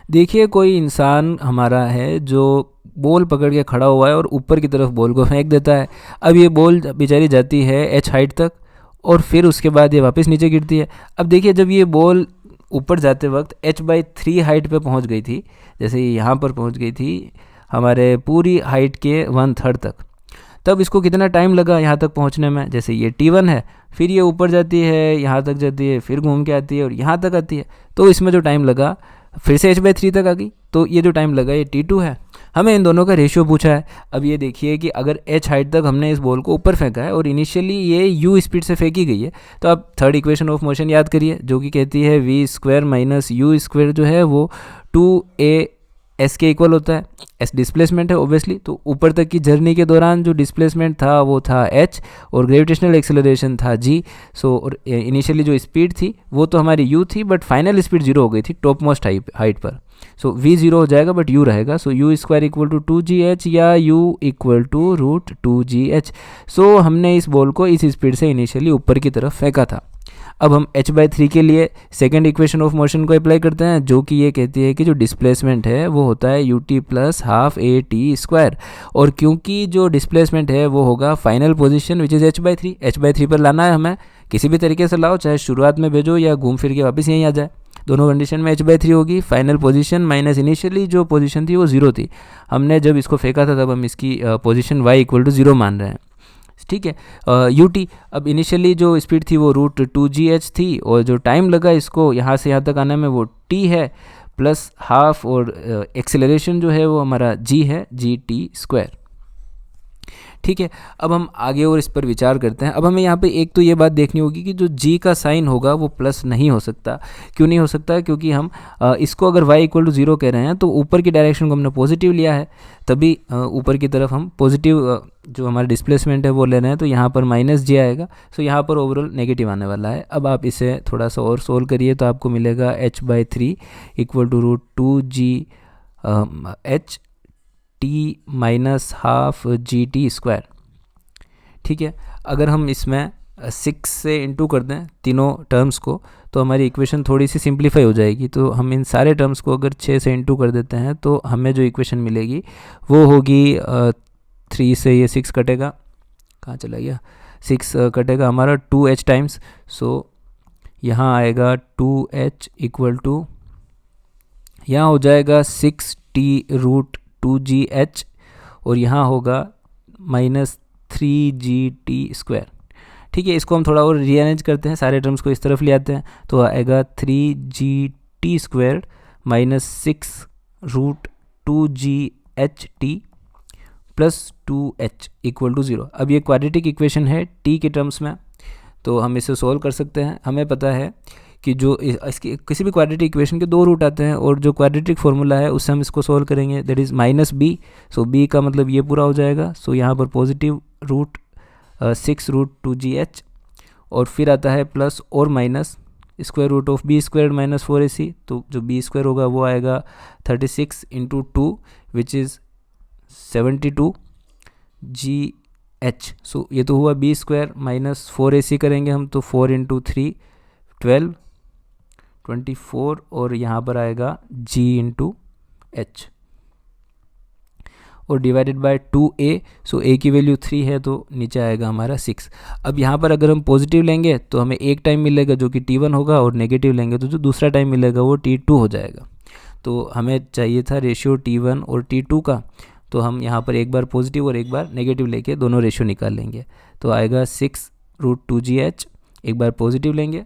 देखिए कोई इंसान हमारा है जो बॉल पकड़ के खड़ा हुआ है और ऊपर की तरफ बॉल को फेंक देता है। अब ये बॉल बेचारी जाती है एच हाइट तक और फिर उसके बाद ये वापस नीचे गिरती है। अब देखिए जब ये बॉल ऊपर जाते वक्त h/3 हाइट पे पहुंच गई थी, जैसे यहाँ पर पहुंच गई थी हमारे पूरी हाइट के 1/3 तक, तब इसको कितना टाइम लगा यहाँ तक पहुँचने में। जैसे ये t1 है, फिर ये ऊपर जाती है, यहाँ तक जाती है, फिर घूम के आती है और यहाँ तक आती है, तो इसमें जो टाइम लगा फिर से h/3 तक आ गई, तो ये जो टाइम लगा ये t2 है। हमें इन दोनों का रेशियो पूछा है। अब ये देखिए कि अगर h हाइट तक हमने इस बॉल को ऊपर फेंका है और इनिशियली ये u स्पीड से फेंकी गई है, तो आप थर्ड इक्वेशन ऑफ मोशन याद करिए जो कि कहती है v² - u² जो है वो 2a एस के इक्वल होता है। एस डिस्प्लेसमेंट है ऑब्वियसली, तो ऊपर तक की जर्नी के दौरान जो डिस्प्लेसमेंट था वो था एच और ग्रेविटेशनल एक्सेलरेशन था जी। सो और इनिशियली जो स्पीड थी वो तो हमारी यू थी, बट फाइनल स्पीड जीरो हो गई थी टॉप मोस्ट हाइट पर। सो वी जीरो हो जाएगा बट यू रहेगा। सो u² = 2gh या u = √2gh। सो हमने इस बॉल को इस स्पीड से इनिशियली ऊपर की तरफ फेंका था। अब हम h/3 के लिए सेकेंड इक्वेशन ऑफ मोशन को अप्लाई करते हैं जो कि ये कहती है कि जो डिस्प्लेसमेंट है वो होता है ut + ½ at²। और क्योंकि जो डिस्प्लेसमेंट है वो होगा final position which is h/3 पर लाना है हमें, किसी भी तरीके से लाओ, चाहे शुरुआत में भेजो या घूम फिर के वापस यहीं आ जाए, दोनों कंडीशन में h/3 होगी। फाइनल पोजीशन माइनस इनिशियली जो पोजीशन थी वो 0 थी, हमने जब इसको फेंका था तब हम इसकी पोजीशन y = 0 मान रहे हैं, ठीक है। ut अब इनिशियली जो स्पीड थी वो √2gh थी और जो टाइम लगा इसको यहाँ से यहाँ तक आने में वो t है प्लस हाफ, और एक्सेलरेशन जो है वो हमारा g है, gt², ठीक है। अब हम आगे और इस पर विचार करते हैं। अब हमें यहाँ पे एक तो ये बात देखनी होगी कि जो g का साइन होगा वो प्लस नहीं हो सकता। क्यों नहीं हो सकता? क्योंकि हम इसको अगर y = 0 कह रहे हैं तो ऊपर की डायरेक्शन को हमने पॉजिटिव लिया है, तभी ऊपर की तरफ हम पॉजिटिव जो हमारा डिस्प्लेसमेंट है वो ले रहे हैं, तो यहाँ पर -j आएगा। सो यहाँ पर ओवरऑल नेगेटिव आने वाला है। अब आप इसे थोड़ा सा और सोल्व करिए तो आपको मिलेगा h/3 = √2gh t - ½ gt², ठीक है। अगर हम इसमें 6 से इंटू कर दें तीनों टर्म्स को तो हमारी इक्वेशन थोड़ी सी सिंप्लीफाई हो जाएगी। तो हम इन सारे टर्म्स को अगर 6 से इंटू कर देते हैं तो हमें जो इक्वेशन मिलेगी वो होगी 3 से ये 6 कटेगा, कहाँ चला गया, 6 कटेगा हमारा 2h टाइम्स। सो यहाँ आएगा 2h = यहाँ हो जाएगा 6t√2gh और यहाँ होगा -3gt², ठीक है। इसको हम थोड़ा और रीअरेंज करते हैं, सारे टर्म्स को इस तरफ ले आते हैं तो आएगा 3gt² - 6√2ght + 2h = 0। अब ये क्वाड्रेटिक इक्वेशन है t के टर्म्स में, तो हम इसे सोल्व कर सकते हैं। हमें पता है कि जो इसकी किसी भी क्वाड्रेटिक इक्वेशन के 2 रूट आते हैं और जो क्वाड्रेटिक फार्मूला है उससे हम इसको सोल्व करेंगे, that is -b। So b का मतलब ये पूरा हो जाएगा। सो यहाँ पर पॉजिटिव √6√2gh और फिर आता है प्लस और माइनस √b² - 4ac, तो जो b² होगा वो आएगा 36 × 2 विच इज़ 72 gh। सो ये तो हुआ b² - 4ac करेंगे हम तो 4 × 3 12 24 और यहाँ पर आएगा g × h और divided by 2a। So a की वैल्यू 3 है तो नीचे आएगा हमारा 6। अब यहाँ पर अगर हम पॉजिटिव लेंगे तो हमें एक टाइम मिलेगा जो कि t1 होगा और नेगेटिव लेंगे तो जो दूसरा टाइम मिलेगा वो t2 हो जाएगा। तो हमें चाहिए था रेशियो t1 और t2 का, तो हम यहाँ पर एक बार पॉजिटिव और एक बार नेगेटिव लेके दोनों रेशियो निकाल लेंगे। तो आएगा 6√2gh, एक बार पॉजिटिव लेंगे